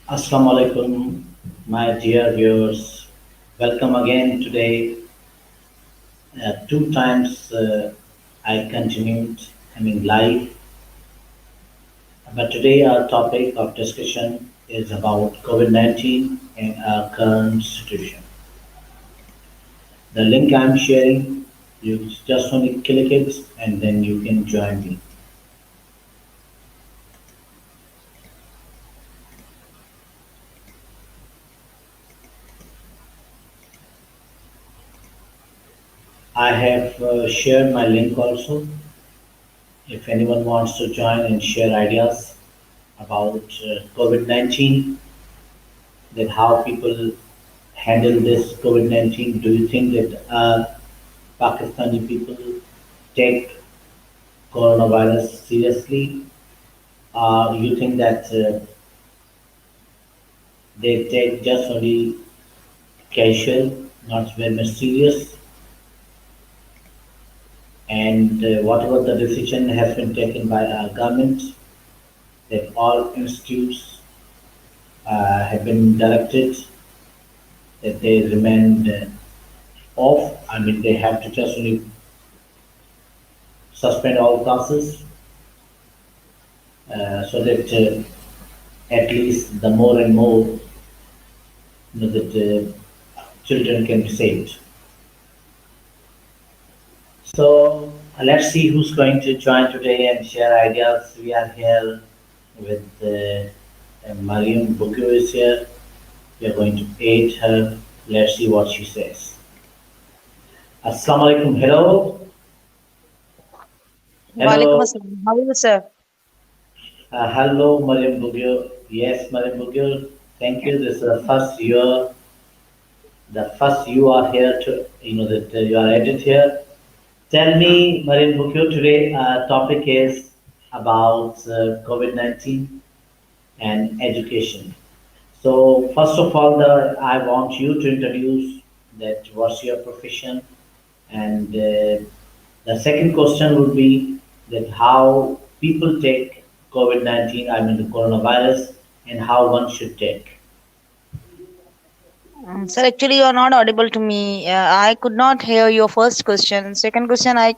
Assalamu alaikum, my dear viewers. Welcome again today. Two times I continued, live, but today our topic of discussion is about COVID-19 and our current situation. The link I'm sharing, you just only click it and then you can join me. I have shared my link also. If anyone wants to join and share ideas about COVID-19, that how people handle this COVID-19. Do you think that Pakistani people take coronavirus seriously? You think that they take just only casual, not very much serious? And whatever the decision has been taken by our government, that all institutes have been directed that they remain off. They have to just only suspend all classes so that at least the more and more that children can be saved. So let's see who's going to join today and share ideas. We are here with Mariam Bughio is here. We are going to aid her. Let's see what she says. Assalamu alaikum. Hello. Walaikum Hello. assalam. How are you, sir? Hello, Mariam Bughio. Yes, Mariam Bughio. Thank you. This is the first you are here to, that you are added here. Tell me, Mariam Bukhyo, today topic is about COVID-19 and education. So first of all, I want you to introduce that what's your profession, and the second question would be that how people take COVID-19, the coronavirus, and how one should take. Sir, actually, you are not audible to me. I could not hear your first question. Second question, I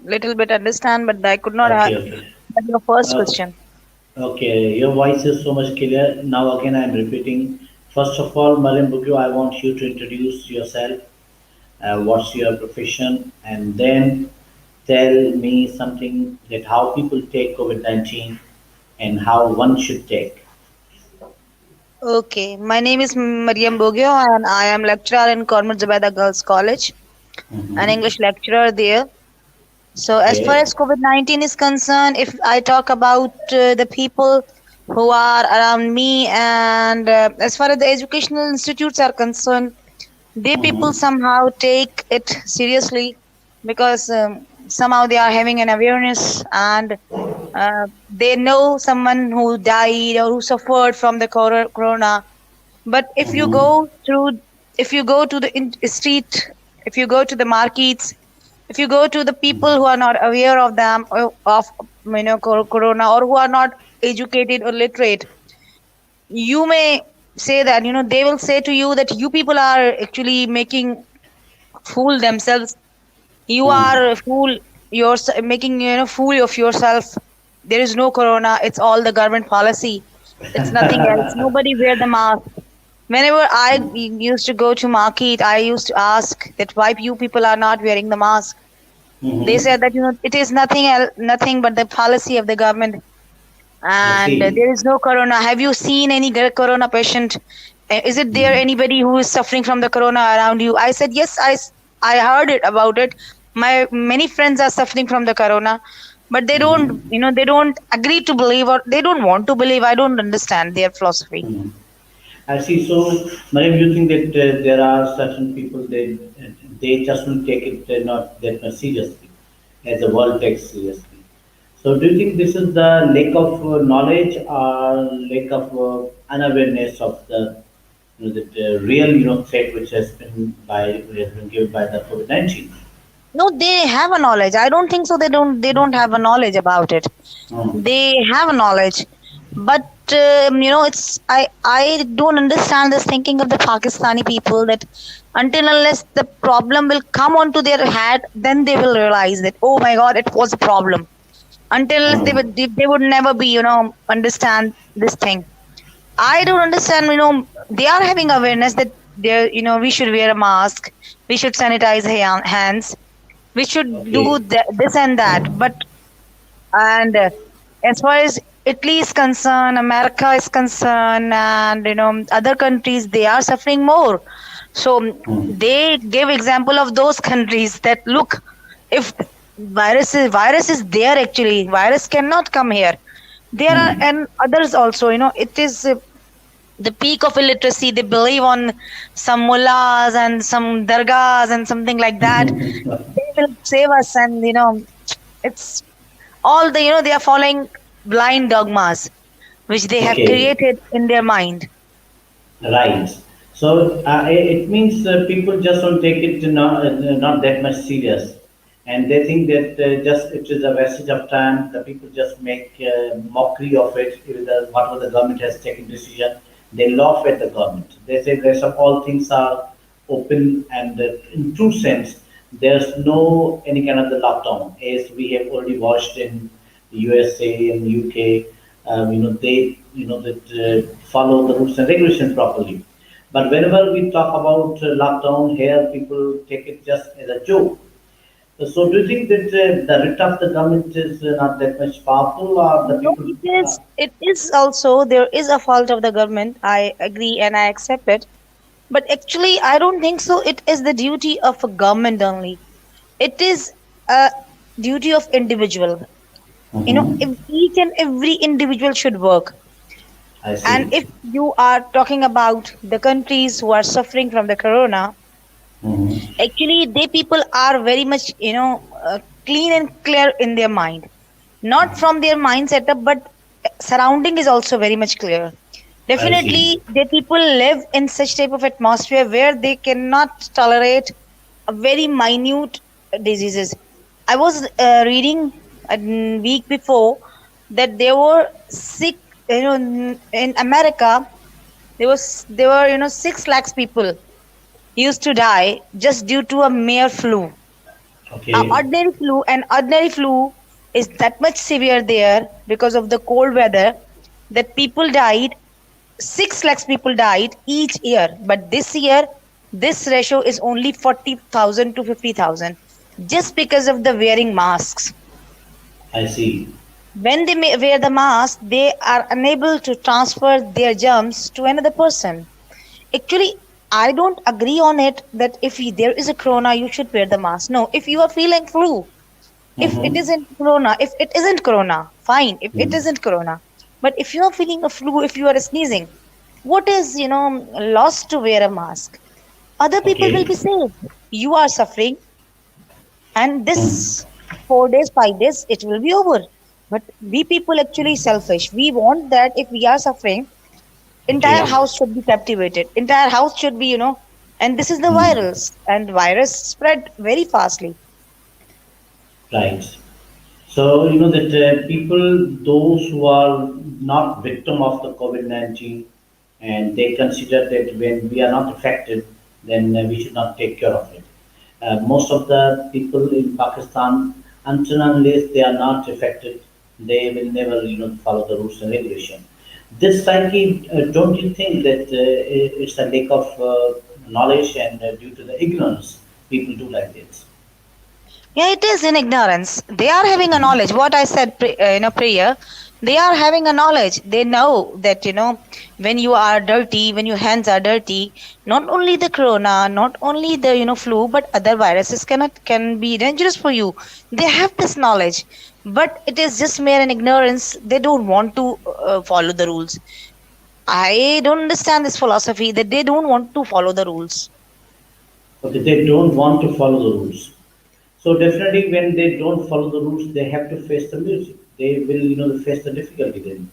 little bit understand, but I could not Okay, okay. hear your first Uh, question. Okay, your voice is so much clear. Now again, I'm repeating. First of all, Mariam Bugyo, I want you to introduce yourself. What's your profession? And then tell me something that how people take COVID-19 and how one should take. Okay, my name is Mr.Bughio and I am lecturer in Cormor Zubaida Girls College, an Hmm. English lecturer there. So, as far Okay. as COVID-19 is concerned, if I talk about the people who are around me, and as far as the educational institutes are concerned, they people Hmm. somehow take it seriously because somehow they are having an awareness and they know someone who died or who suffered from the corona. But Hmm. if you go to the street, if you go to the markets, if you go to the people who are not aware of them of corona, or who are not educated or literate, you may say that they will say to you that you people are actually making fool themselves. You are a fool. You're making fool of yourself. There is no corona. It's all the government policy. It's nothing else. Nobody wear the mask. Whenever I used to go to market, I used to ask that why you people are not wearing the mask. They Hmm. said that it is nothing else, nothing but the policy of the government, I and see. there is no corona. Have you seen any corona patient? Is it there Hmm. anybody who is suffering from the corona around you? I said yes. I heard it about it. My many friends are suffering from the corona, but they don't Hmm. they don't agree to believe, or they don't want to believe. I don't understand their philosophy. Hmm. I see. So, Mariam, you think that there are certain people they just don't take it not that much seriously, as the world takes seriously. So, do you think this is the lack of knowledge or lack of unawareness of the real threat which has been given by the COVID-19? No, they have a knowledge. I don't think so. They don't have a knowledge about it. Hmm. They have a knowledge, But I don't understand this thinking of the Pakistani people that until unless the problem will come onto their head, then they will realize that, oh my God, it was a problem. Until unless Mm. they would never be understand this thing. I don't understand. They are having awareness that we should wear a mask, we should sanitize hands, we should do Okay. this and that. But and as far as Italy is concerned, America is concerned, and other countries, they are suffering more. So Mm. they give example of those countries that look, if virus is there, actually virus cannot come here. There are Mm. and others also. It is the peak of illiteracy. They believe on some mullahs and some dargahs and something like that. They will save us, and it's all they are following blind dogmas which they have Okay. created in their mind. Right. So it means people just don't take it not that much serious, and they think that just it is a wastage of time. The people just make mockery of it. If whatever the government has taken decision, they laugh at the government. They say there's all things are open, and in true sense, there's no any kind of the lockdown as we have already watched in USA and UK. They that follow the rules and regulations properly. But whenever we talk about lockdown here, people take it just as a joke. So do you think that the writ of the government is not that much powerful, or the No, people? it is. It is also there is a fault of the government. I agree and I accept it. But actually, I don't think so. It is the duty of a government only. It is a duty of individual. Mhm. If each and every individual should work. I And see. if you are talking about the countries who are suffering from the corona, Mhm. actually, they people are very much, clean and clear in their mind. Not from their mind setup, but surrounding is also very much clear. I see. Definitely, the people live in such type of atmosphere where they cannot tolerate a very minute diseases. I was reading a week before that there were sick, in America, there were 6 lakhs people used to die just due to a mere flu. Okay. Ordinary flu is that much severe there because of the cold weather that people died. 6 lakhs people died each year, but this year this ratio is only 40,000 to 50,000 just because of the wearing masks. I see. When they wear the mask, they are unable to transfer their germs to another person. Actually, I don't agree on it that if there is a corona, you should wear the mask. No, if you are feeling flu, if it Mm-hmm. isn't corona, if it isn't corona, fine. If it Mm. isn't corona, but if you are feeling a flu, if you are sneezing, what is lost to wear a mask? Other people will Okay. be safe. You are suffering, and Mm. this 4 days, 5 days, it will be over. But we people actually selfish. We want that if we are suffering, entire Okay. house should be captivated. Entire house should be, and this is the Mm. virus, and virus spread very fastly. Right. So that people, those who are not victim of the COVID-19, and they consider that when we are not affected, then we should not take care of it. Most of the people in Pakistan, until and unless they are not affected, they will never follow the rules and regulation. This psyche, don't you think that it's a lack of knowledge and due to the ignorance, people do like this? Yeah, it is in ignorance. They are having a knowledge. What I said, priya, they are having a knowledge. They know that when you are dirty, when your hands are dirty, not only the corona, not only the flu, but other viruses can be dangerous for you. They have this knowledge, but it is just mere an ignorance. They don't want to follow the rules. I don't understand this philosophy that they don't want to follow the rules. Okay, they don't want to follow the rules. So definitely, when they don't follow the rules, they have to face the music. They will, face the difficulty then.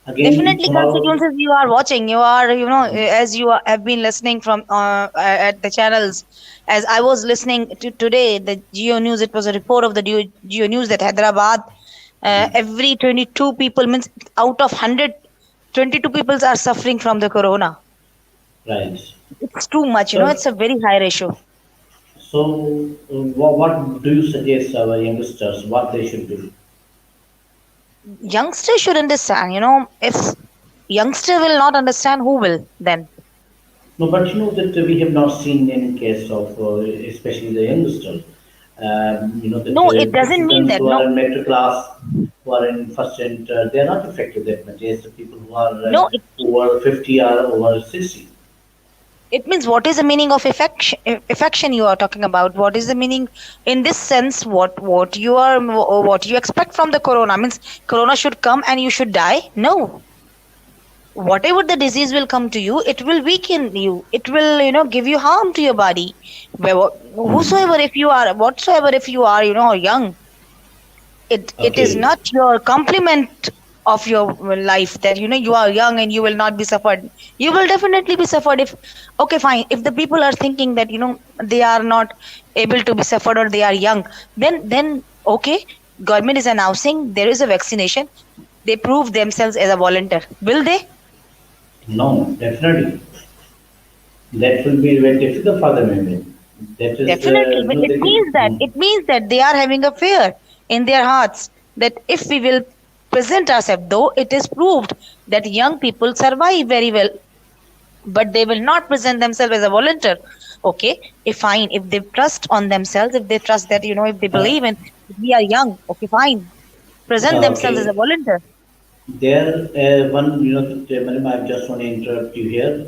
Again, Definitely tomorrow. consequences you are watching. You are, as you have been listening from at the channels. As I was listening to today, the Geo News, it was a report of the Geo News that Hyderabad, Every 22 people means out of 100, 22 people are suffering from the corona. Right. It's too much, So, it's a very high ratio. what do you suggest our youngsters what they should do? Youngsters should understand, if youngster will not understand, who will then? No, but you know that we have not seen any case of, especially the youngsters. That No, it the doesn't mean students that. who are No, in metric class, who are in first and they are not affected that much as the people who are no, over 50 or over 60. it means what is the meaning of affection you are talking about? What is the meaning in this sense? What you expect from the corona means corona should come and you should die? No, whatever the disease will come to you, it will weaken you. It will, give you harm to your body. Mhm. Whosoever if you are, whatsoever if you are, young, it is Okay. not your compliment of your life that you are young and you will not be suffered. You will definitely be suffered. If okay, fine, if the people are thinking that they are not able to be suffered or they are young, then okay, government is announcing there is a vaccination, they prove themselves as a volunteer, will they? No, definitely. That will be very difficult for them. Even. That is, Definitely, but it they means can. that they are having a fear in their hearts that if we will present ourselves, though it is proved that young people survive very well, but they will not present themselves as a volunteer. Okay, if fine, if they trust on themselves, if they trust that if they Uh, believe in we are young, okay, fine, present themselves as a okay. volunteer. There, madam, I just want to interrupt you here.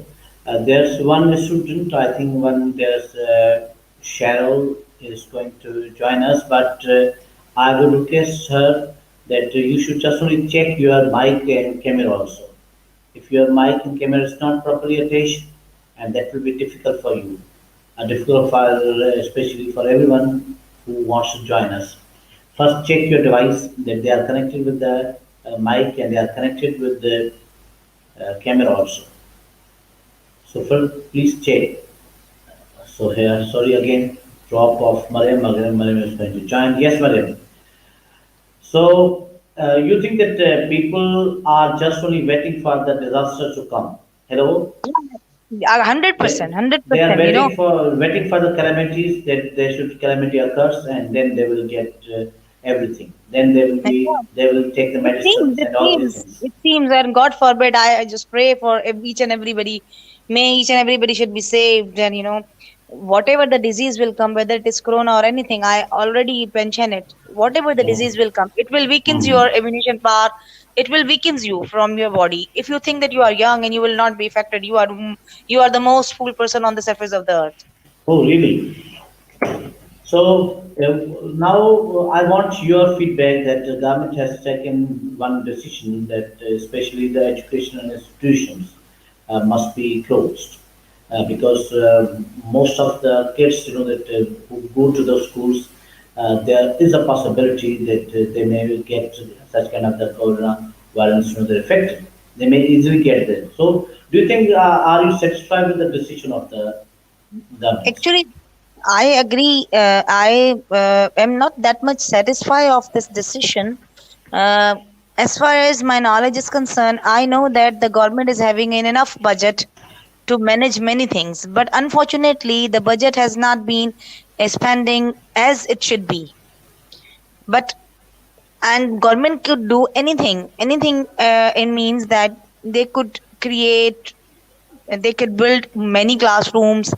There's one student, I think there's Cheryl is going to join us, but I would request her that you should just only check your mic and camera also. If your mic and camera is not properly attached, and that will be difficult for you, difficult for especially for everyone who wants to join us. First, check your device that they are connected with the mic and they are connected with the camera also. So first, please check. So here, sorry again, drop of Mariam. Mariam is going to join. Yes, Mariam. So you think that people are just only waiting for the disaster to come? Hello. Yeah, They, 100%, they are 100%, waiting for the calamities that they should calamity occurs and then they will get everything. Then they will take the It seems, medicines it and all these seems, things. it seems, and God forbid, I just pray for each and everybody. May each and everybody should be saved, and whatever the disease will come, whether it is corona or anything, I already mentioned it. Whatever the Oh. disease will come, it will weakens Mhm. your immunization power. It will weakens you from your body. If you think that you are young and you will not be affected, you are the most fool person on the surface of the earth. Oh, really? So now I want your feedback that the government has taken one decision that especially the educational institutions must be closed because most of the kids, that who go to the schools, there is a possibility that they may get such kind of the coronavirus, they're affected. They may easily get that. So, do you think are you satisfied with the decision of the government? Actually, I agree. I am not that much satisfied of this decision. Uh, as far as my knowledge is concerned, I know that the government is having an enough budget to manage many things, but unfortunately, the budget has not been expanding as it should be. But and government could do anything. Anything it means that they could create, they could build many classrooms,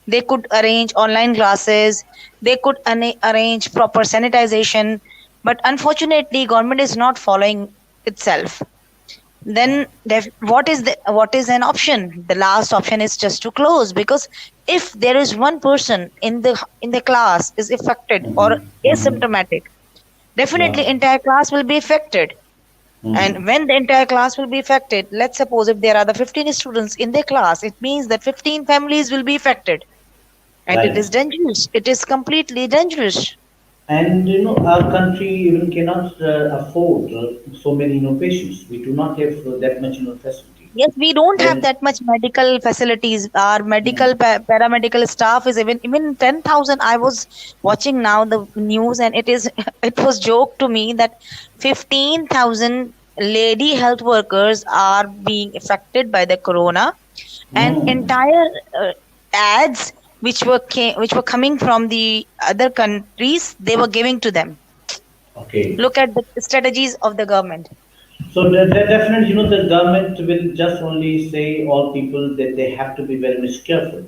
they could arrange online classes, they could arrange proper sanitization, but unfortunately government is not following itself. Then what is an option? The last option is just to close, because if there is one person in the class is affected or Hmm. Hmm. asymptomatic, Yeah. definitely entire class will be affected. Hmm. And when the entire class will be affected, let's suppose if there are the 15 students in their class, it means that 15 families will be affected. And it is Right. dangerous. It is completely dangerous. And our country even cannot afford so many patients. We do not have that much facilities. Yes, we don't have And that much medical facilities. Our medical mm, paramedical staff is even 10,000. I was watching now the news, and it is it was joke to me that 15,000 lady health workers are being affected by the corona, and mm, entire ads which were coming from the other countries, they were giving to them. okay. Look at the strategies of the government. So definitely, the government will just only say all people that they have to be very much careful,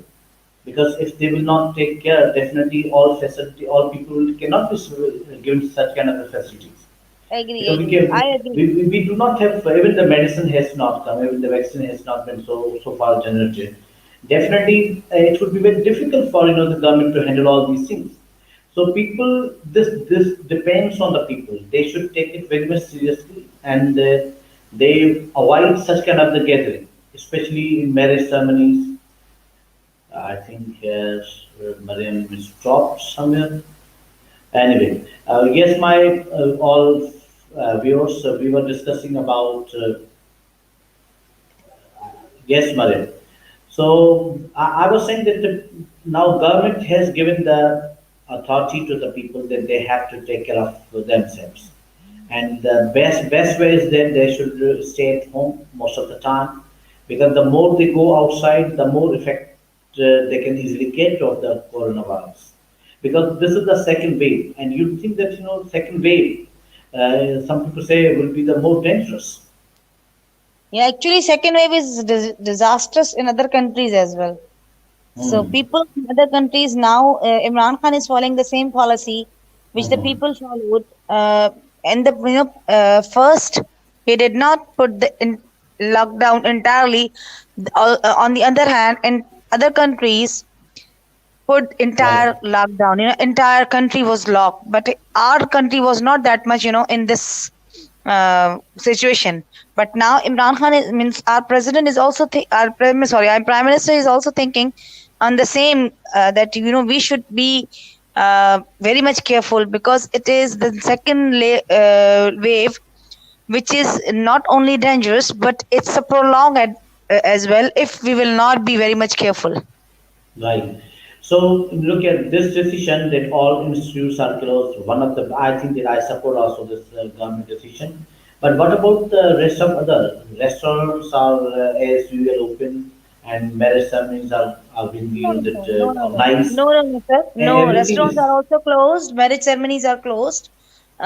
because if they will not take care, definitely all people cannot be given such kind of facilities. Agree, Because agree. I agree. we do not have, even the medicine has not come, even the vaccine has not been so far generated. Definitely, it would be very difficult for the government to handle all these things. So people, this depends on the people. They should take it very much seriously, and they avoid such kind of the gathering, especially in marriage ceremonies. I think Mariam is dropped somewhere. Anyway, yes, my all viewers, we were discussing about yes, Mariam. So I was saying that now government has given the authority to the people that they have to take care of themselves, and the best way is that they should stay at home most of the time, because the more they go outside, the more effect they can easily get of the coronavirus. Because this is the second wave, and you think that second wave, some people say will be the more dangerous. Yeah, actually, second wave is disastrous in other countries as well. So Hmm. people in other countries now, Imran Khan is following the same policy which the Hmm. people followed. And the first he did not put the lockdown entirely. On the other hand, in other countries put entire Right. lockdown. Entire country was locked, but our country was not that much. In this situation. But now Imran Khan means our president is also our prime minister is also thinking on the same that we should be very much careful, because it is the second wave, which is not only dangerous but it's a prolonged as well if we will not be very much careful. Right. So look at this decision that all institutes are closed. One of the, I think that I support also this government decision. But what about the rest of other restaurants are as usual open, and marriage ceremonies are being No, no, no, that no, no, organized. no, no, no, sir. No, Everything restaurants is are also closed. Marriage ceremonies are closed.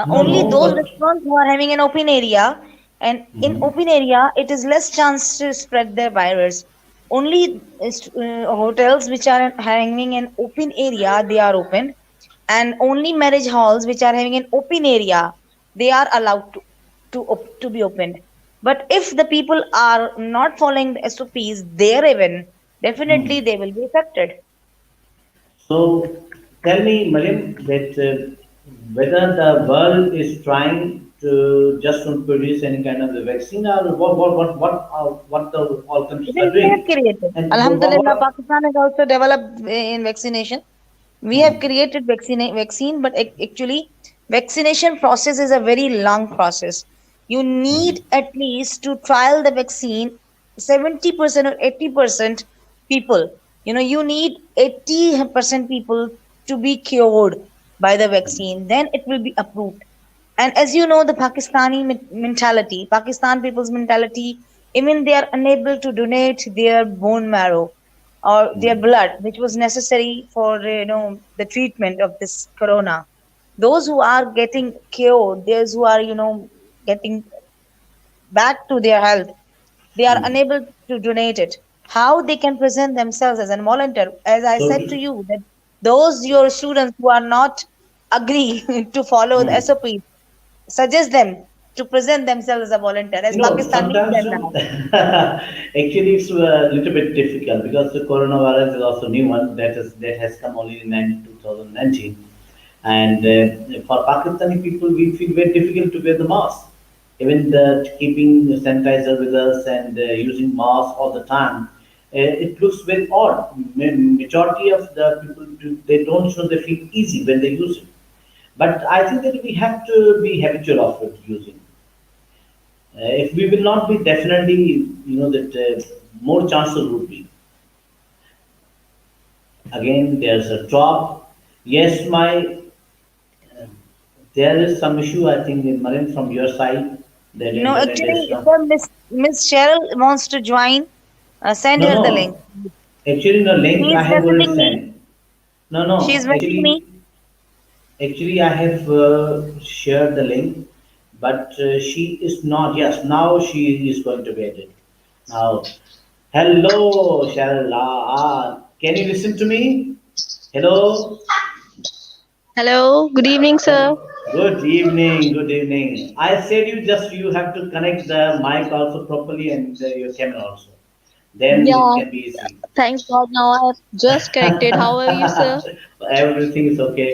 no, Only no, those but restaurants who are having an open area, and in mhm. open area, it is less chance to spread the virus. Only hotels which are having an open area, they are open, and only marriage halls which are having an open area, they are allowed to be opened. But if the people are not following the SOPs, there even definitely Hmm. they will be affected. So tell me, Mariam, that whether the world is trying to just to produce any kind of the vaccine, or what the all countries Even are we have doing, created. and Alhamdulillah, Pakistan has also developed in vaccination. We have hmm, created vaccine, but actually, vaccination process is a very long process. You hmm, need at least to trial the vaccine 70% or 80% people. You need 80% people to be cured by the vaccine. Then it will be approved. And as you know, the Pakistani mentality, Pakistan people's mentality, even they are unable to donate their bone marrow or their hmm. blood, which was necessary for the treatment of this corona. Those who are getting cured, those who are getting back to their health, they are Hmm. unable to donate it. How they can present themselves as a volunteer? As I So, said to you, that those your students who are not agree to follow the hmm. SOPs, suggest them to present themselves as a volunteer, as Pakistan needs Sometimes them now. actually it's a little bit difficult, because the coronavirus is also new one that has come only in 2019, and for Pakistani people we feel very difficult to wear the mask, even the keeping the sanitizer with us and using mask all the time. It looks very odd. Majority of the people they don't show they feel easy when they use it, but I think that we have to be habitual of it using. If we will not be, definitely, that more chances would be. Again, there's a drop. Yes, there is some issue, I think, in Marin, from your side, that No, internet actually, is if not. the Miss Cheryl wants to join, send No, her the link. no. Actually, the link I She's have already messaging me. sent. No, no. She's messaging me. Actually, I have shared the link, but she is not. Yes, now she is going to be added. Now, hello, Cheryl. Can you listen to me? Hello. Hello, good evening, Oh, sir. good evening. Good evening. I said you have to connect the mic also properly and your camera also. Then it Yeah, can be easy. thanks God. Now I have just connected. How are you, sir? Everything is okay.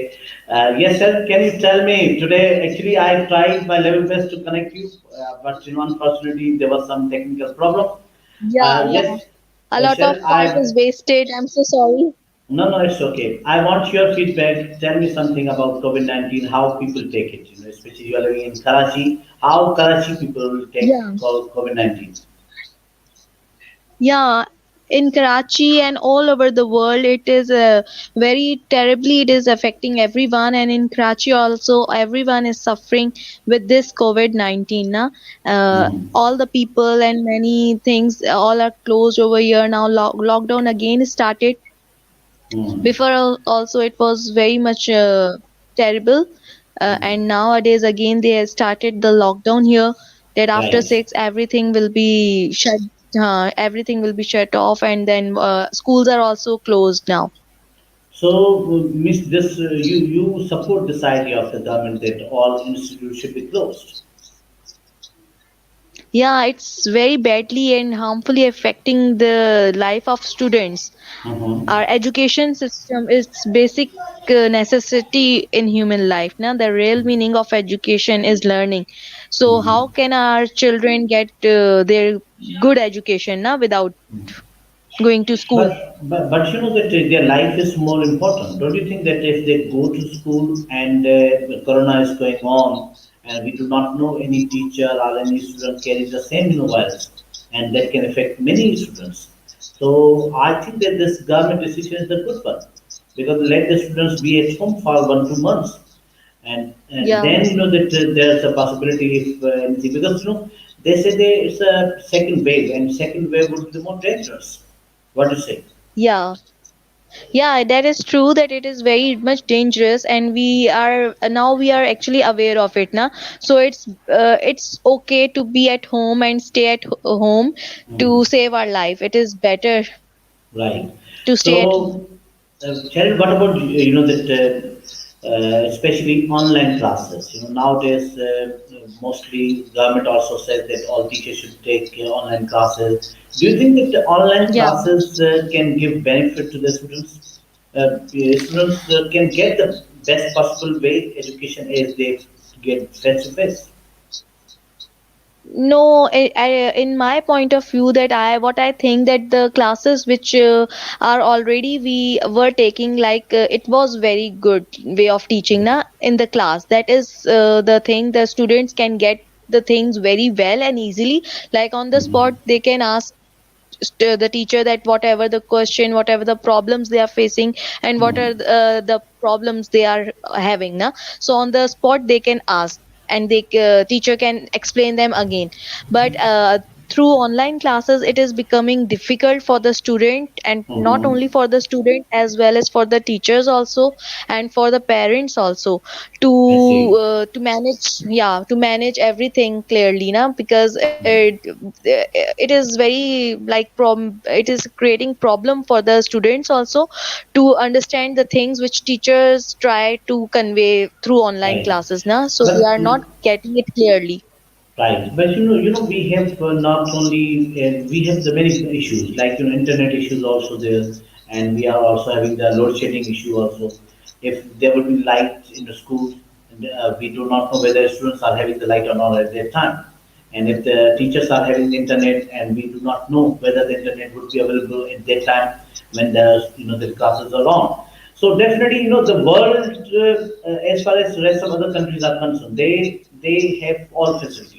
Yes, sir. Can you tell me today? Actually, I tried my level best to connect you, but unfortunately, there was some technical problem. Yeah, yeah. Yes, A lot of Shell, time I is wasted. I'm so sorry. no, no, it's okay. I want your feedback. Tell me something about COVID-19, how people take it. Especially you are living in Karachi. How Karachi people will take Yeah, COVID-19? yeah. In Karachi and all over the world, it is very terribly. It is affecting everyone, and in Karachi also, everyone is suffering with this COVID-19. Na? Mhm. All the people and many things all are closed over here now. Lockdown again started. Mhm. Before also it was very much terrible, and nowadays again they have started the lockdown here, that after Right. 6 everything will be shut off, and then schools are also closed now. So, Miss, this you support this idea of the government that all institutes should be closed. Yeah, it's very badly and harmfully affecting the life of students. Mm-hmm. Our education system is basic necessity in human life. Now, the real meaning of education is learning. So, how Mm-hmm. can our children get their good education now without going to school? But that their life is more important. Don't you think that if they go to school and the corona is going on and we do not know any teacher or any student carries the same virus and that can affect many students. So I think that this government decision is a good one because let the students be at home for 1 2 months and Yeah. then that there's a possibility if anything because they say it's a second wave and second wave would be the more dangerous. What do you say? Yeah. Yeah, that is true that it is very much dangerous, and we are actually aware of it now. So it's okay to be at home and stay at home to Mhm. save our life. It is better Right. to stay at home. So, Cheryl, what about that especially online classes? Nowadays mostly government also says that all teachers should take online classes. Do you think that the online Yeah. classes can give benefit to the students? Students can get the best possible way education as they get face to face. No, in my point of view, that I what I think that the classes which are already we were taking, like it was very good way of teaching na in the class. That is the thing, the students can get the things very well and easily, like on the spot Mhm. they can ask the teacher that whatever the question, whatever the problems they are facing, and what are Mhm. the problems they are having na. So on the spot they can ask, and the teacher can explain them again. But through online classes it is becoming difficult for the student, and not Mhm. only for the student as well as for the teachers also, and for the parents also, I see. to manage, yeah, to manage everything clearly na, because it is very like it is creating problem for the students also to understand the things which teachers try to convey through online Right. classes na, so they But are not getting it clearly. right, but we have not only we have the many issues like internet issues also there, and we are also having the load shedding issue also. If there would be light in the schools, and, we do not know whether students are having the light or not at that time, and if the teachers are having the internet, and we do not know whether the internet would be available at that time when the classes are on. So definitely, the world, as far as the rest of other countries are concerned, they have all facilities.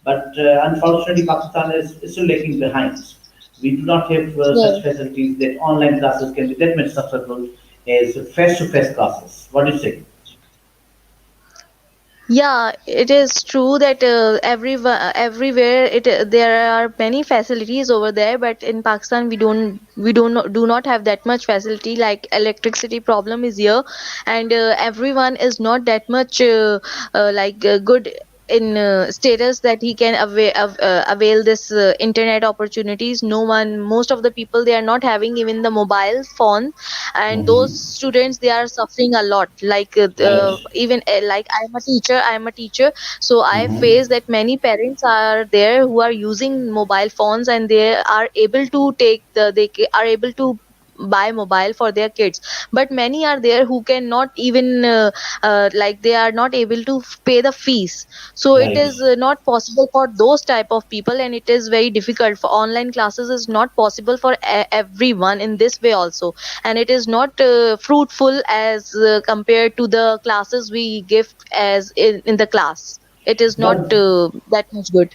But unfortunately, Pakistan is still lagging behind. We do not have such Yes. facilities that online classes can be that much successful as face-to-face classes. What do you say? Yeah, it is true that everywhere there are many facilities over there, but in Pakistan we do not have that much facility. Like electricity problem is here, and everyone is not that much good in status that he can avail this internet opportunities. No one, most of the people, they are not having even the mobile phone, and those Hmm. students, they are suffering a lot. Like Right. even like I am a teacher, so I Hmm. face that many parents are there who are using mobile phones, and they are able to are able to buy mobile for their kids, but many are there who cannot even like they are not able to pay the fees. So it Right. is not possible for those type of people, and it is very difficult. For online classes is not possible for everyone in this way also, and it is not fruitful as compared to the classes we give as in the class. It is not But that much good.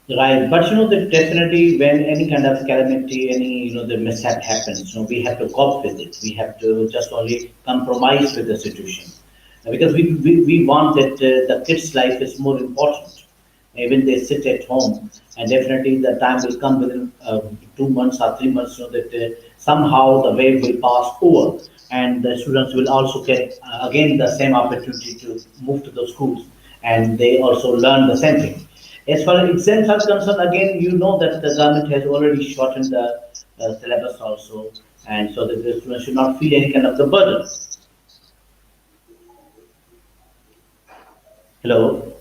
right, but that definitely when any kind of calamity, any the mishap happens, we have to cope with it. We have to just only compromise with the situation, because we want that the kids' life is more important. Even they sit at home, and definitely the time will come within 2 months or 3 months, that somehow the wave will pass over, and the students will also get again the same opportunity to move to the schools, and they also learn the same thing. As far as exams are concerned, again, you know that the government has already shortened the syllabus also, and so that the students should not feel any kind of the burden. Hello.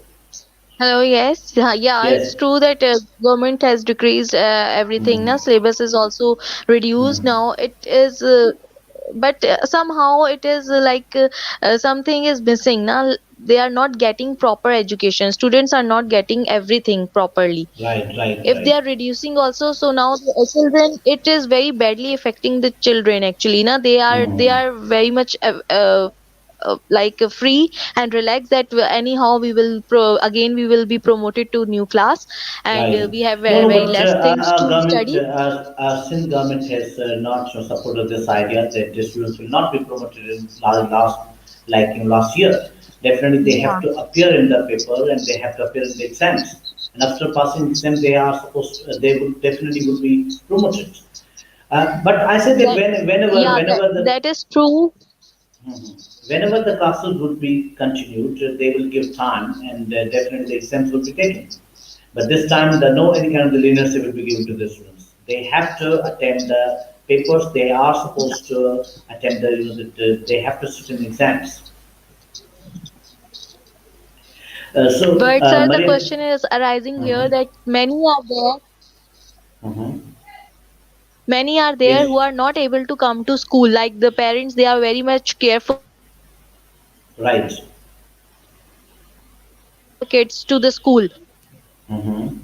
Hello, yes. Yeah, it's Yes. true that government has decreased everything. Now, Mhm. syllabus is also reduced. Mhm. Now, it is, but somehow it is something is missing. Now, they are not getting proper education. Students are not getting everything properly. Right. Right. If they Right. are reducing also, so now the children, it is very badly affecting the children actually. Now, they are Mhm. very much free and relaxed that anyhow again we will be promoted to new class, and Right. we have No, very, no, very but less things our to government, study. our Sindh government has not supported this idea that the students will not be promoted in last, like in last year. Definitely, they have Yeah. to appear in the paper and they have to appear in the exams. And after passing exam, they are supposed, they would definitely would be promoted. But I said that That, whenever, yeah, that, whenever the that is true. Mhm. Whenever the classes would be continued, they will give time, and definitely the exams will be taken. But this time, the no any kind of the leniency will be given to the students. They have to attend the papers. They are supposed to attend they have to sit in exams. But sir, the Maria, question is arising here mhm, that mhm, many are there yes, who are not able to come to school. Like the parents, they are very much careful that right. kids to the school. Mhm.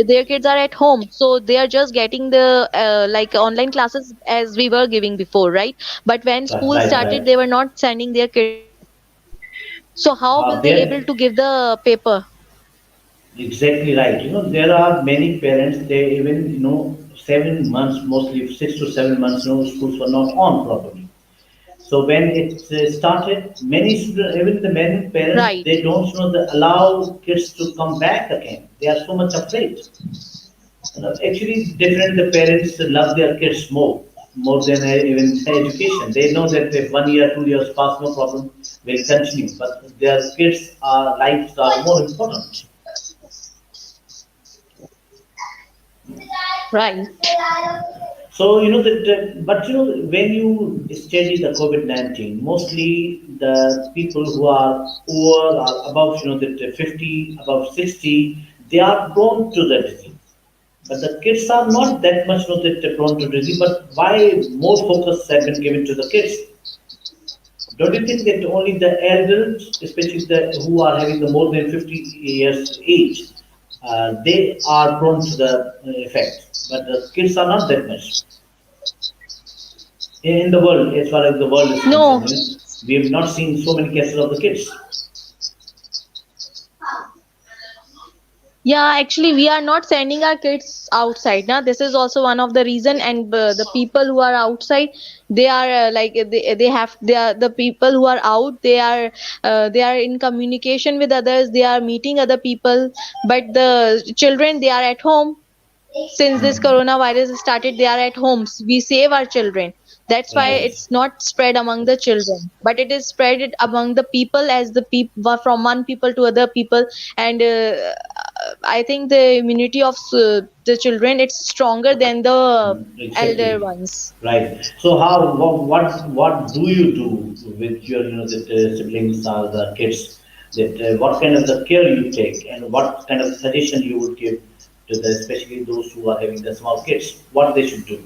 Their kids are at home, so they are just getting the online classes as we were giving before, right? But when Right, school right, started, right. they were not sending their kids to school. So how will they able There, to give the paper? exactly right. There are many parents. They even 7 months, mostly 6 to 7 months. Schools were not on properly. So when it started, many students, even the many parents, Right. they don't allow kids to come back again. They are so much afraid. Actually, definitely the parents love their kids more than even education. They know that if 1 year, 2 years pass, no problem, will continue. But their kids' lives are more important. Right. So that, but when you study the COVID-19, mostly the people who are over or above, that 50, above 60, they are prone to the disease. But the kids are not that much that they're prone to disease. But why more focus have been given to the kids? Don't you think that only the adults, especially the who are having the more than 50 years age, they are prone to the effect, but the kids are not that much in the world, as far as the world is No. concerned. We have not seen so many cases of the kids. Yeah, actually, we are not sending our kids outside. Now, this is also one of the reason. And the people who are outside, they are they are the people who are out. They are in communication with others. They are meeting other people. But the children, they are at home. Since this Hmm. coronavirus started, they are at homes. We save our children. That's why Right. it's not spread among the children, but it is spread it among the people, as the people from one people to other people. And I think the immunity of the children, it's stronger than the elder Exactly. ones. Right. So how what do you do with your the siblings or the kids? That what kind of the care you take and what kind of suggestion you would give to the especially those who are having the small kids? What they should do?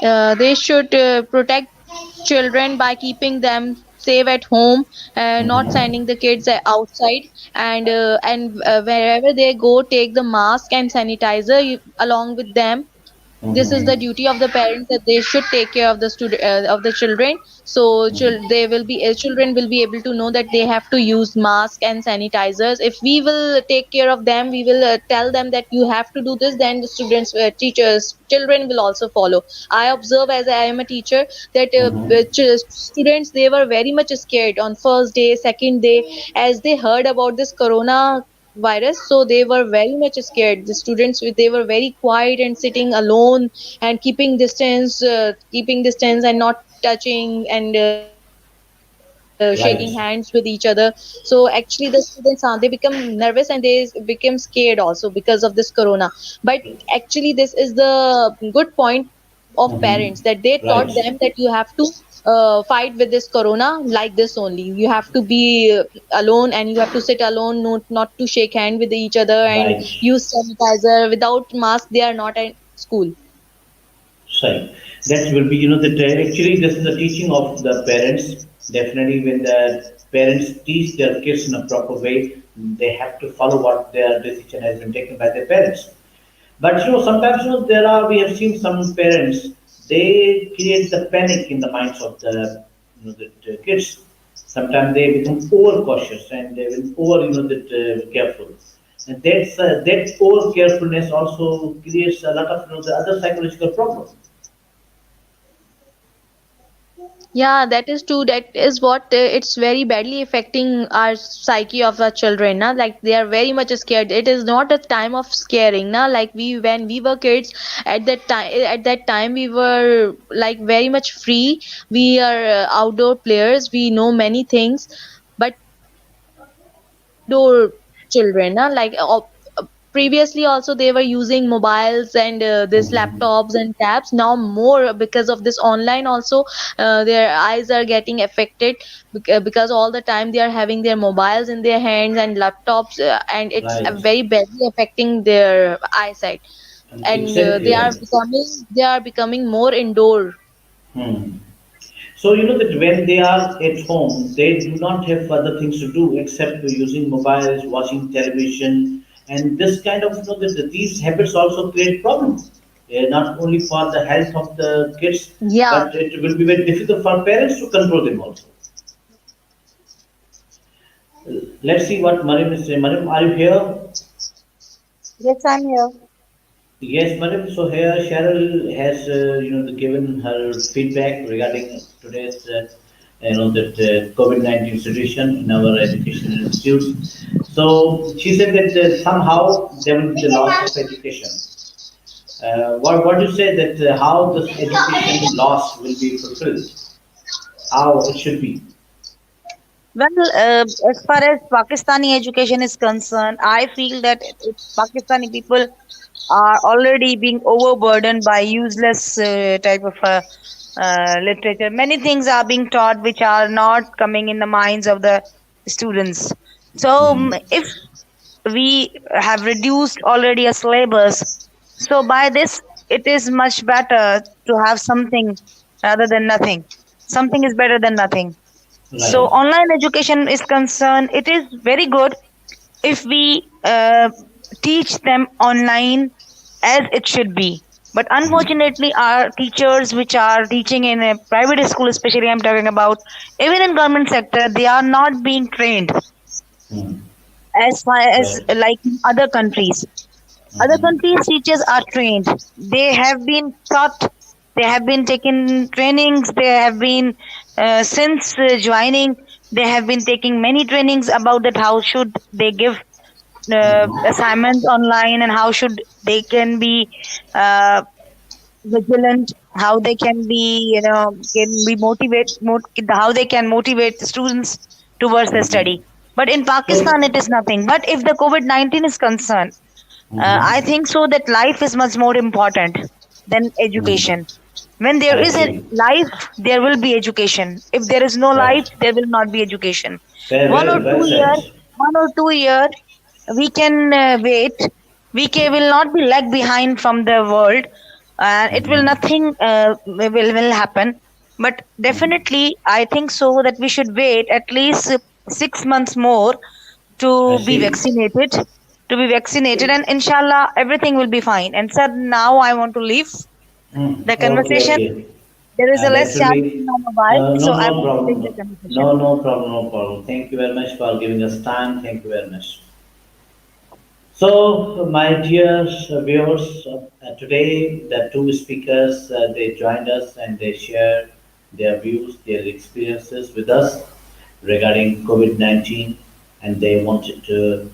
They should protect children by keeping them safe at home, not Mm-hmm. sending the kids outside, and wherever they go, take the mask and sanitizer along with them. This is the Mm-hmm. duty of the parents, that they should take care of the student of the children. So they will be children will be able to know that they have to use mask and sanitizers. If we will take care of them, we will tell them that you have to do this, then the students, teachers, children will also follow. I observe, as I am a teacher, that Mm-hmm. students, they were very much scared on first day, second day, as they heard about this corona virus. So they were very much scared. The students, they were very quiet and sitting alone and keeping distance and not touching and shaking hands with each other. Right. So actually the students, they become nervous and they became scared also because of this corona. But actually this is the good point of parents, that they taught them that Right. you have to fight with this corona like this only. You have to be alone, and you have to sit alone, not to shake hand with each other, and Right. use sanitizer. Without mask, they are not at school. Right. That will be, that actually this is the teaching of the parents. Definitely, when the parents teach their kids in a proper way, they have to follow what their decision has been taken by their parents. But sometimes there are we have seen some parents they create the panic in the minds of the kids. Sometimes they become over cautious and they will over careful, and that over carefulness also creates a lot of the other psychological problem. Yeah, that is true. That is what it's very badly affecting our psyche of our children. Now, like they are very much scared. It is not a time of scaring. Now, like when we were kids, at that time we were like very much free. We are outdoor players. We know many things, but now we are indoor children. Now, like previously also they were using mobiles and this Mhm. laptops and tabs. Now more, because of this online also, their eyes are getting affected, because all the time they are having their mobiles in their hands and laptops, and it's Right. very badly affecting their eyesight. And Exactly right. they are becoming more indoor. Hmm. So that when they are at home, they do not have other things to do except using mobiles, watching television, and this kind of these habits also create problem. Not only for the health of the kids, Yeah. but it will be very difficult for parents to control them also. Let's see what Marim is saying. Marim, are you here? Yes, I'm here. Yes, madam. So here Cheryl has given her feedback regarding today's that COVID-19 situation in our education institutes. So she said that somehow there will be the loss of education. What do you say that how this education loss will be fulfilled? How it should be? Well, as far as Pakistani education is concerned, I feel that Pakistani people are already being overburdened by useless type of literature. Many things are being taught which are not coming in the minds of the students. So, Hmm. if we have reduced already a syllabus, so by this, it is much better to have something rather than nothing. Something is better than nothing. So, Right. online education is concerned, it is very good if we teach them online as it should be. But Hmm. unfortunately, our teachers, which are teaching in a private school, especially I'm talking about, even in government sector, they are not being trained. Hmm. as far as Right. like in other countries. Other Mm-hmm. countries teachers are trained. They have been taught. They have been taking trainings. They have been since joining. They have been taking many trainings about that how should they give assignments online and how should they can be uh, vigilant, how they can be can be how they can motivate the students towards the study. But in So, Pakistan it is nothing. But if the COVID-19 is concerned, I mm-hmm. think so that life is much more important than Mm. education. When there I is a agree. life, there will be education. If there is no life, Right. there will not be education. Very one or well, well two said. year one or 2 year we can wait. Will not be lag behind from the world, and it will Mm-hmm. nothing will happen. But definitely I think so that we should wait at least 6 months more to I be see. vaccinated, and inshallah everything will be fine. And sir, now I want to leave the Okay, conversation. okay. There is a That less will charging be in my mobile, no, so I no want to problem. leave the No, conversation. no problem, no problem. Thank you very much for giving us time. Thank you very much. So, my dear viewers, today the two speakers they joined us and they shared their views, their experiences with us regarding COVID-19, and they wanted to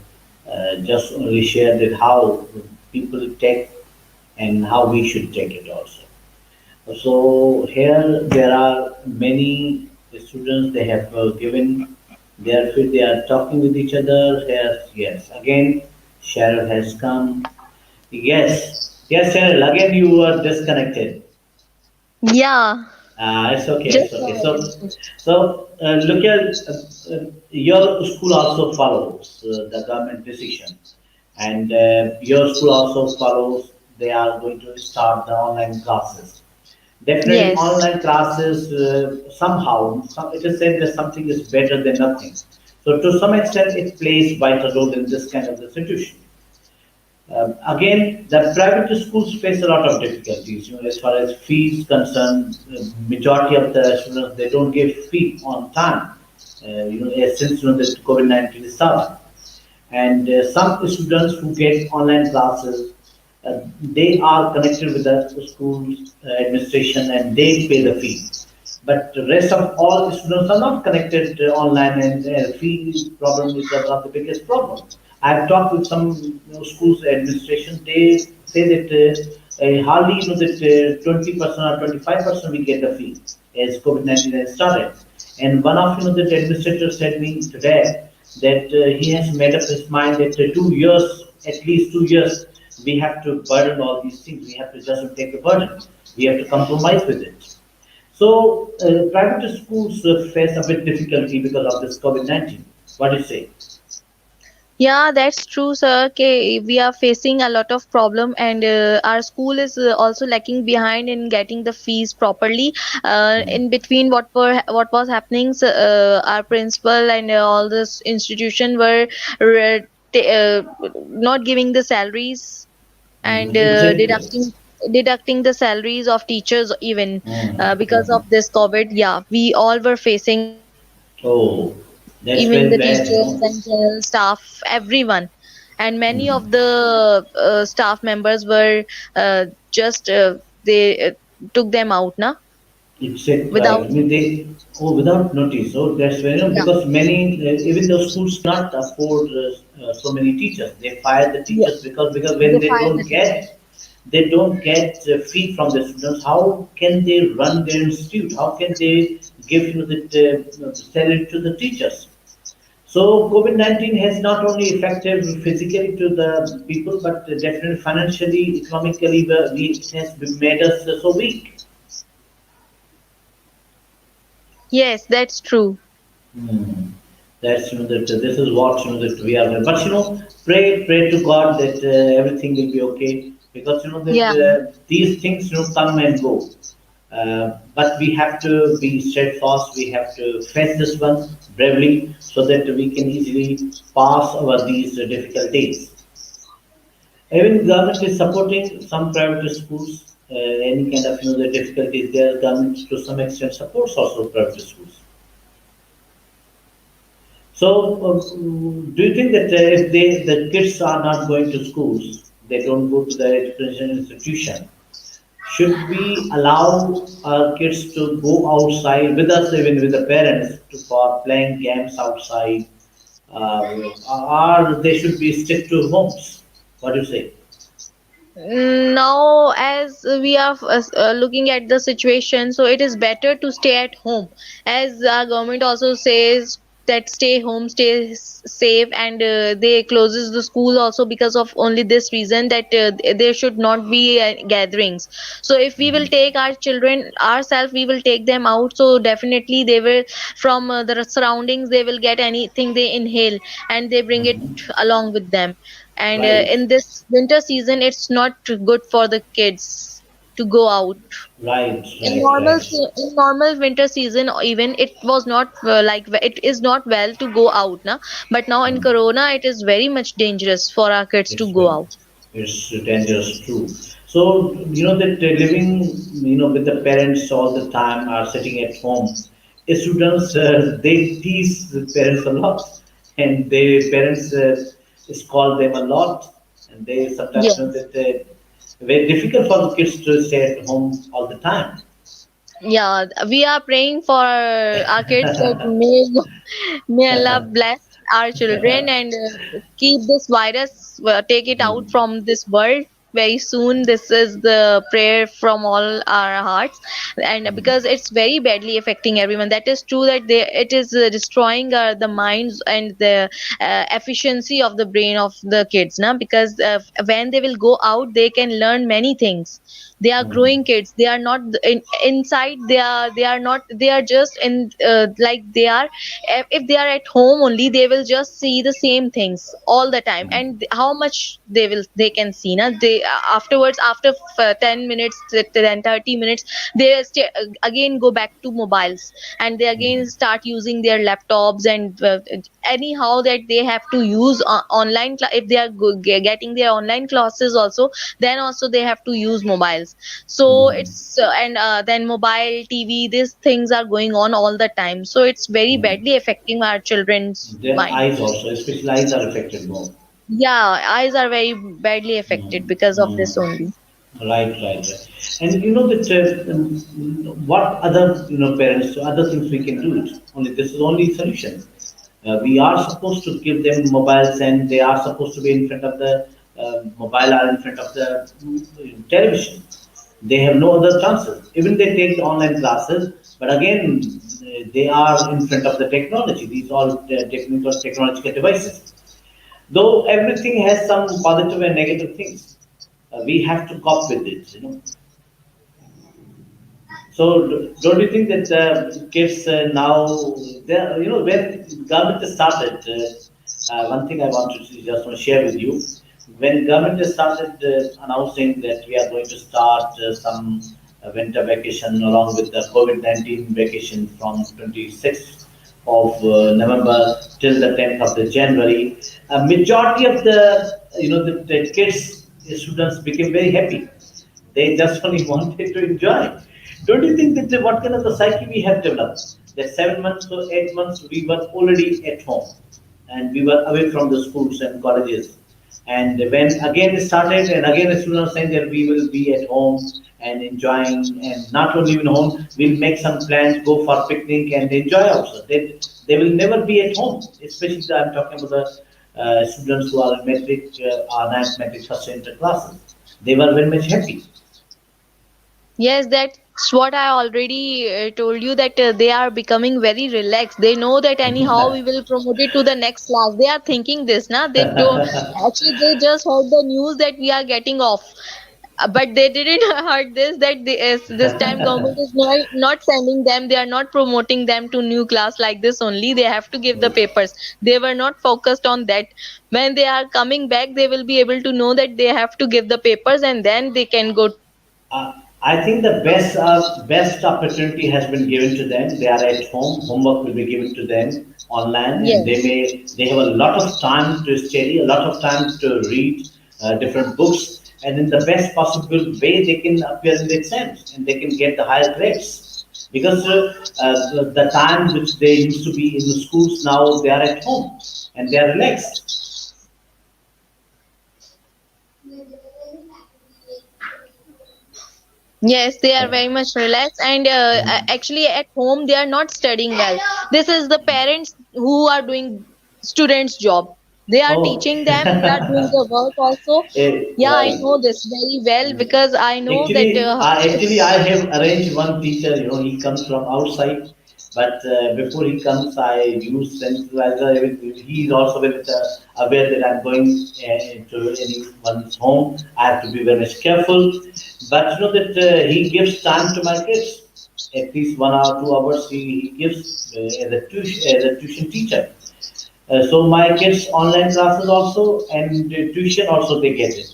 just only share that how people take and how we should take it also. So here there are many students they have given their field. They are talking with each other. Yes, yes. Again, Cheryl has come. Yes, yes, Cheryl. Again, you were disconnected. Yeah, It's okay. It's just okay. now. So look at your school also follows the government decision, and your school also follows. They are going to start the online classes. Definitely, Yes. online classes somehow it is said that something is better than nothing. So to some extent, it plays vital role in this kind of the situation. Again, the private schools face a lot of difficulties. As far as fees concerned, majority of the students they don't give fee on time. Since the COVID-19 started, and some students who get online classes, they are connected with the school administration and they pay the fee. But the rest of all students are not connected online, and fee problem is one of the biggest problem. I've talked with some schools administration. They say that hardly that 20% or 25% we get the fee as COVID-19 has started. And one of the administrator said me today that he has made up his mind that 2 years, at least 2 years, we have to burden all these things. We have to just take the burden. We have to compromise with it. So private schools face a bit difficulty because of this COVID-19. What do you say? Yeah, that's true, sir. Okay, we are facing a lot of problem, and our school is also lacking behind in getting the fees properly. In between, what was happening, so, our principal and all this institution were re- not giving the salaries and Exactly. deducting the salaries of teachers even because Mhm. of this COVID. Yeah, we all were facing a lot of Oh, problems, that's even very the bad, teachers and general staff, everyone. And many Mhm. of the staff members were just they took them out na Exactly right. I without mean, notice. they without notice. Oh, that's very Yeah, because many even the schools cannot afford so many teachers. They fire the yeah, teachers because when they fired the teachers. they don't get fee from the students. How can they run their institute? How can they give the salary to the teachers? So COVID-19 has not only affected physically to the people, but definitely financially, economically, it has made us so weak. Yes, that's true. Hmm. That's that this is what that we are. But pray to God that everything will be okay because that Yeah. these things come and go. But we have to be steadfast. We have to face this one bravely so that we can easily pass over these difficult days. Even government is supporting some private schools. Any kind of the difficulties there, government to some extent supports also private schools. So, do you think that if the kids are not going to schools, they don't go to the education institution, should we allow our kids to go outside with us, even with the parents, for playing games outside, or they should be stick to homes? What do you say? Now, as we are looking at the situation, so it is better to stay at home, as our government also says that stay home, stay safe, and they closes the school also because of only this reason that there should not be gatherings. So if we will take our children ourselves, we will take them out, so definitely they will, from the surroundings, they will get anything they inhale and they bring it Mhm. along with them. And Right, in this winter season, it's not good for the kids to go out. right, In right, normal right. in normal winter season, even it was not it is not well to go out, na. But now in corona, it is very much dangerous for our kids It's to go very, out. it's dangerous too. So that living, with the parents all the time are sitting at home. Students they tease the parents a lot, and the parents scold them a lot, and they sometimes know Yes. that very difficult for the kids to stay at home all the time. Yeah, we are praying for our kids that may Allah bless our children and keep this virus, take it out from this world very soon. This is the prayer from all our hearts, and because it's very badly affecting everyone. That is true that it is destroying the minds and the efficiency of the brain of the kids, now, because when they will go out, they can learn many things. They are Hmm. growing kids, they are not inside, they are not, they are just in like they are, if they are at home only, they will just see the same things all the time. And how much they can see, na, they afterwards, after 10 minutes, then 30 minutes, they again go back to mobiles, and they again start using their laptops, and anyhow that they have to use if they are getting their online classes also, then also they have to use mobiles. So it's and then mobile, TV, these things are going on all the time, so it's very badly affecting our children's Their mind. eyes also, especially eyes, are affected more. Yeah, eyes are very badly affected because of this only. Right, right, right. And you know that what other parents, other things we can do it. Only this is only solution. We are supposed to give them mobiles, and they are supposed to be in front of the mobile or in front of the television. They have no other chances. Even they take the online classes, but again, they are in front of the technology. These all technological devices. Though everything has some positive and negative things, we have to cope with it. So don't you think that kids now, when government started, one thing I want to just want to share with you, when government started announcing that we are going to start some winter vacation along with the COVID-19 vacation from 26th of November till the 10th of the January, a majority of the kids, students became very happy. They just only wanted to enjoy. Don't you think that what kind of the psyche we have developed? That 7 months to 8 months we were already at home, and we were away from the schools and colleges. And when again it started, and again the students saying that we will be at home and enjoying, and not only in home, we'll make some plans, go for picnic and enjoy also. They will never be at home, especially I'm talking about the students who are in metric or ninth metric first center classes. They were very much happy. Yes, that's what I already told you, that they are becoming very relaxed. They know that anyhow we will promote it to the next class. They are thinking this, na. They don't actually. They just heard the news that we are getting off, but they didn't heard this, that this time government is not sending them. They are not promoting them to new class like this only. They have to give the papers. They were not focused on that. When they are coming back, they will be able to know that they have to give the papers, and then they can go. Uh, I think the best opportunity has been given to them. They are at home. Homework will be given to them online, and Yes. they have a lot of time to study, a lot of time to read different books, and in the best possible way they can appear in the exams and they can get the higher grades. because the time which they used to be in the schools, now they are at home and they are relaxed. Yes, they are Uh, very much relaxed, and mm. actually at home they are not studying well. This is the parents who are doing students' job. They are Oh, teaching them, they are doing the work also. Yeah, I right. know this very well because I know that Actually, I have arranged one teacher. He comes from outside, but before he comes, I use sanitizer. He is also very aware that I'm going to anyone's home. I have to be very much careful. But you know that he gives time to my kids. At least 1 hour, 2 hours, he gives as a tuition teacher. So my kids' online classes also and tuition also they get it.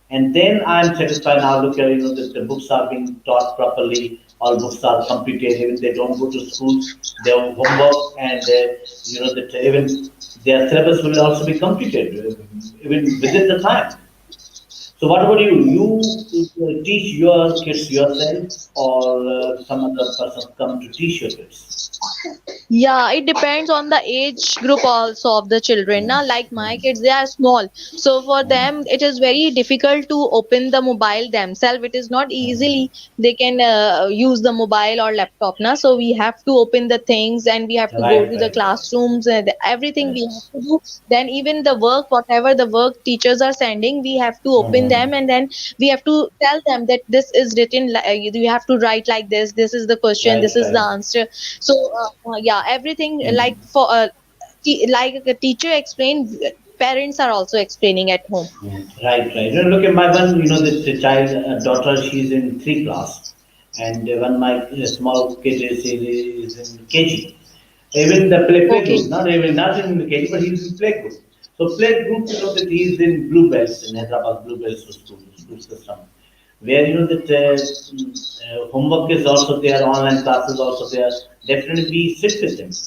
And then I'm satisfied now. Look, that the books are being taught properly. All books are completed. Even they don't go to schools, their homework and that even their syllabus will also be completed even within the time. So what about you? You teach your kids yourself, or some other person come to teach your kids? Yeah, it depends on the age group also of the children. Mm, Now, like my mm, kids, they are small. So for mm, them, it is very difficult to open the mobile themselves. It is not mm. easily they can use the mobile or laptop. Now, so we have to open the things and we have to go Right, to the right, classrooms and everything we right. have to do. Then even the work, whatever the work teachers are sending, we have to open Mm-hmm. them and then we have to tell them that this is written. You have to write like this. This is the question. Right, This is the right. answer. So yeah, everything Mm. like for like a teacher explained, parents are also explaining at home. Right, right. Look at my one, the child, daughter, she's in three class. And when my small kid is in KG. Even the play Okay. group, not in KG, but he's in play group. So play group, that he's in Blue Bells, in Hyderabad Blue Bells school system. Where, that homework is also there, online classes also there. Definitely we sit with him.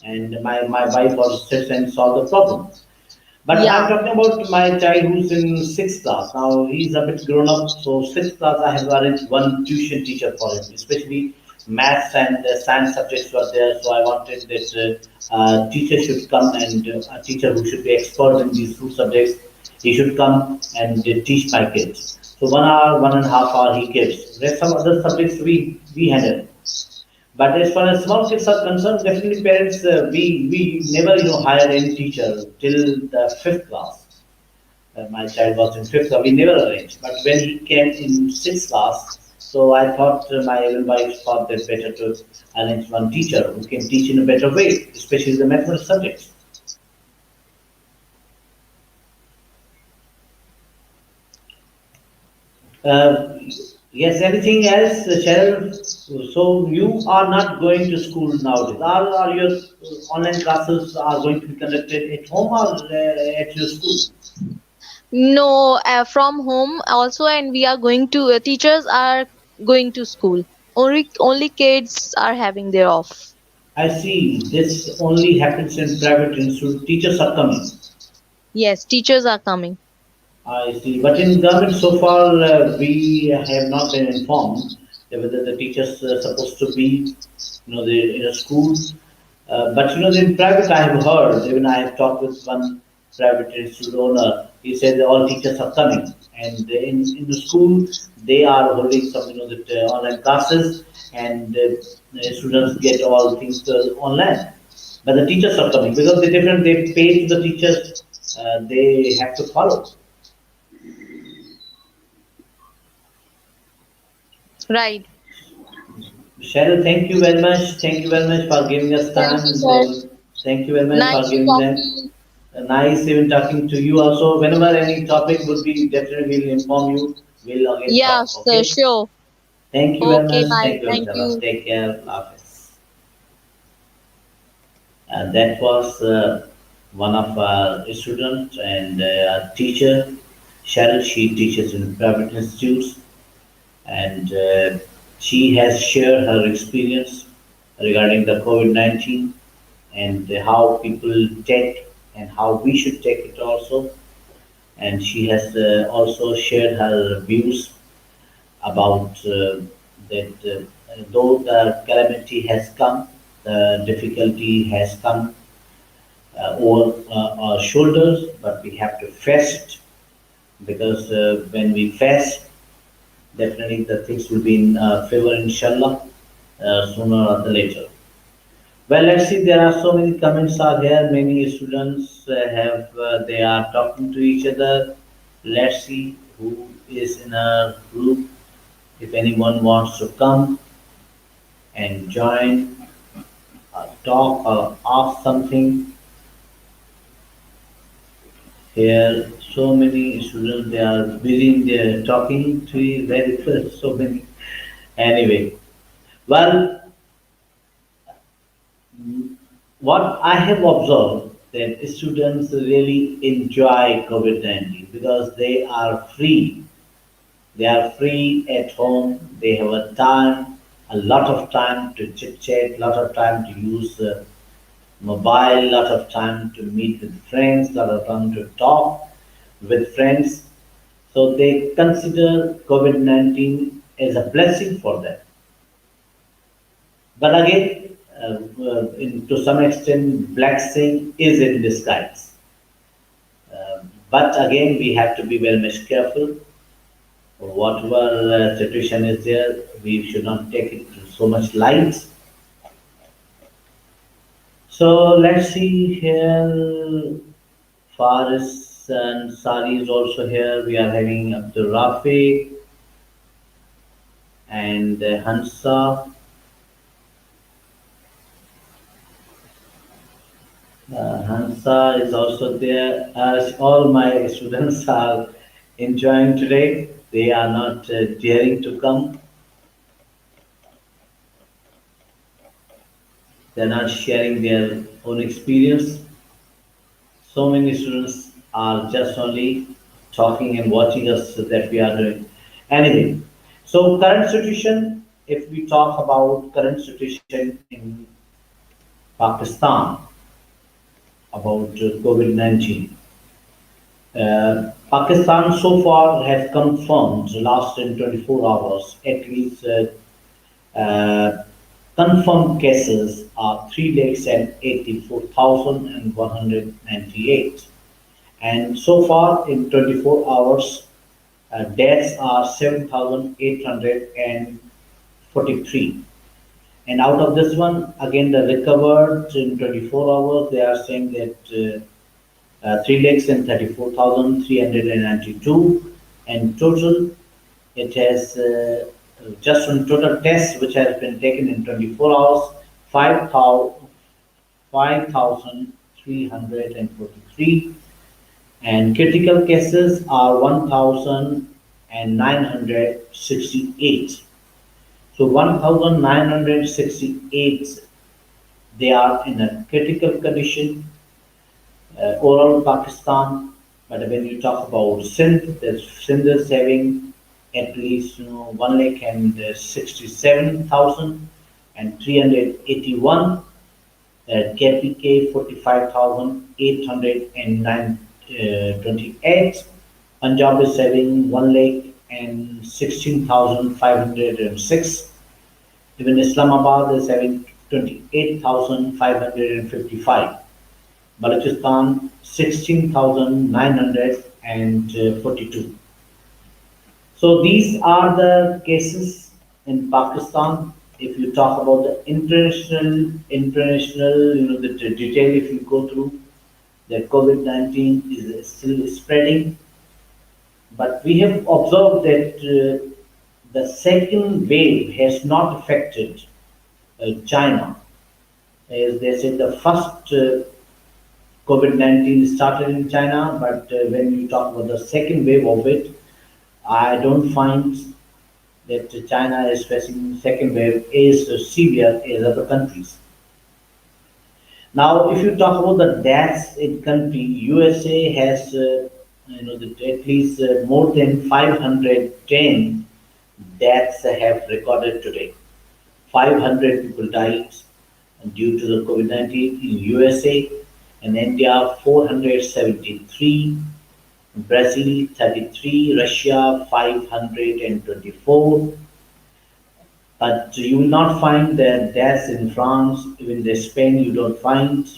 And my wife also sits and solve the problem. But I'm Yeah. talking about my child who's in sixth class. Now he's a bit grown up, so sixth class I have arranged one tuition teacher for him, especially maths and science subjects were there. So I wanted that teacher should come and a teacher who should be expert in these two subjects. He should come and teach my kids. So 1 hour, 1.5 hour he gives. Rest some other subjects we handle. But as far as small kids are concerned, definitely parents, we never hire any teacher till the fifth class. My child was in fifth class. We never arranged. But when he came in sixth class, so I thought my even wife thought that better to arrange one teacher who can teach in a better way, especially the mathematics subjects. Uh, yes. Anything else, Cheryl? So you are not going to school nowadays. Are your online classes are going to be conducted at home or at your school? No, from home also, and we are going to teachers are going to school. Only kids are having their off. I see. This only happens in private institute. Teachers are coming. Yes, teachers are coming. I see. But in government, so far, we have not been informed that whether the teachers are supposed to be, in a school. But in private, I have heard. Even I have talked with one private institute owner. He said that all teachers are coming, and in the school they are holding some, that online classes, and students get all things online. But the teachers are coming because they different. They pay to the teachers. They have to follow. Right. Cheryl, thank you very much. Thank you very much for giving us Thank you, time. sir. Thank you very much for Nice to giving talk to them. you. Nice even talking to you also. Whenever any topic would be, definitely we'll inform you. We'll again Yeah, talk. sir, Okay. sure. Thank you very Okay, much. bye. Thank you, Thank Amtala. you. Take care. Hafiz. And that was one of our students and our teacher, Cheryl. She teaches in private institutes, and she has shared her experience regarding the COVID-19 and how people take and how we should take it also. And she has also shared her views about that though the calamity has come, the difficulty has come over our shoulders, but we have to face it because when we face, definitely the things will be in favor, inshallah, sooner or later. Well, let's see. There are so many comments are here. Many students they are talking to each other. Let's see who is in our group. If anyone wants to come and join, talk or ask something here. So many students they are busy in their talking to you very first. So many. Anyway, well, what I have observed that students really enjoy COVID-19 because they are free. They are free at home. They have a lot of time to chit chat, lot of time to use mobile, lot of time to meet with friends, lot of time to talk with friends. So they consider COVID-19 as a blessing for them. But again, to some extent, blessing is in disguise. But again, we have to be very much careful. Whatever situation is there, we should not take it so much light. So let's see here. Faris and Sari is also here. We are having Abdul Rafi and Hansa. Hansa is also there. As all my students are enjoying today, they are not daring to come. They're not sharing their own experience. So many students are just only talking and watching us that we are doing. Anyway, so current situation, if we talk about current situation in Pakistan about COVID-19, Pakistan so far has confirmed last in 24 hours at least uh, confirmed cases are 384,198, and so far in 24 hours deaths are 7,843. And out of this one, again, the recovered in 24 hours, they are saying that 334,392, and total, it has just on total tests which has been taken in 24 hours, 5,343, and critical cases are 1,968. So 1,968, they are in a critical condition, overall Pakistan. But when you talk about Sindh, Sindh is having at least 1,67,381, KPK 45,828, Punjab is having 1,16,506. Even Islamabad is having 28,555. Balochistan 16,942. So these are the cases in Pakistan. If you talk about the international, the detail, if you go through, that COVID-19 is still spreading. But we have observed that the second wave has not affected China. As they said, the first COVID-19 started in China, but when you talk about the second wave of it, I don't find that China is facing second wave as severe as other countries. Now, if you talk about the deaths in country, USA has at least more than 510 deaths have recorded today. 500 people died due to the COVID-19 in USA, and India 473, Brazil 33, Russia 524, But you will not find the deaths in France, even the Spain you don't find.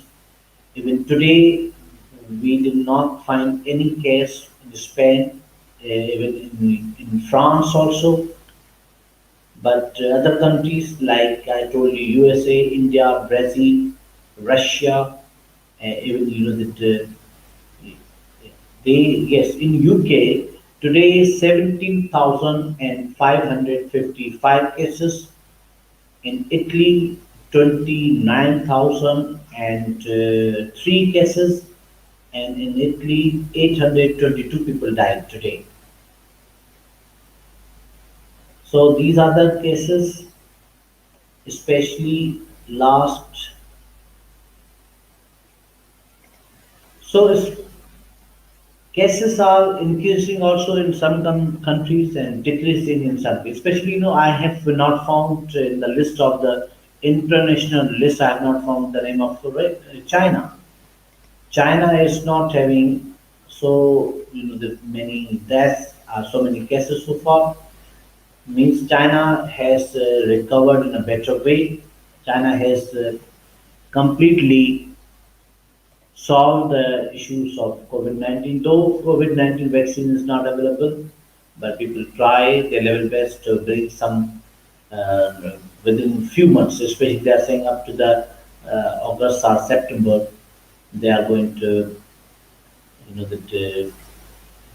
Even today, we did not find any case in Spain, even in France also. But other countries like I told you, USA, India, Brazil, Russia, even that they yes in UK today 17,555 cases. In Italy, 29,003 cases, and in Italy, 822 people died today. So these are the cases, especially last. So cases are increasing also in some countries and decreasing in some. Especially, I have not found in the list of the international list. I have not found the name of China. China is not having so the many deaths, so many cases so far. Means China has recovered in a better way. China has completely solved the issues of COVID-19. Though COVID-19 vaccine is not available, but people try their level best to bring some within few months. Especially they are saying up to the August or September, they are going to that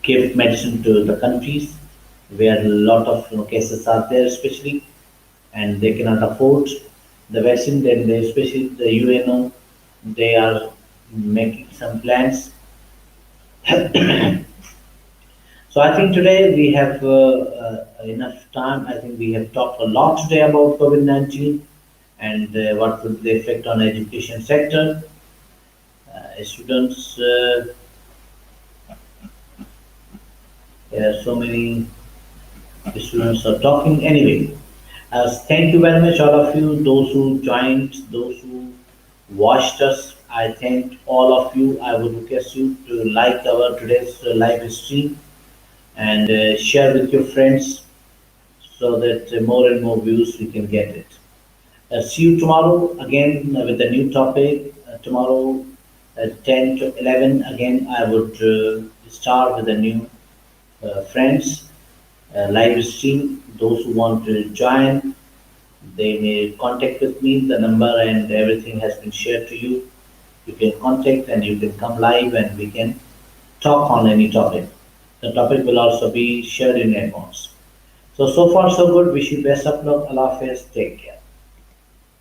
give medicine to the countries where a lot of cases are there, especially, and they cannot afford the vaccine. Then they, especially the UNO, they are making some plans. So I think today we have enough time. I think we have talked a lot today about COVID-19 and what will the effect on education sector. Students, there are so many students are talking. Anyway, thank you very much, all of you, those who joined, those who watched us. I thank all of you. I would request you to like our today's live stream and share with your friends so that more and more views we can get it. See you tomorrow again with a new topic. Tomorrow at 10 to 11 again I would start with a new friends live stream. Those who want to join, they may contact with me. The number and everything has been shared to you. You can contact and you can come live and we can talk on any topic. The topic will also be shared in advance. So far so good. Wish you best of luck. Allah Hafiz. Take care.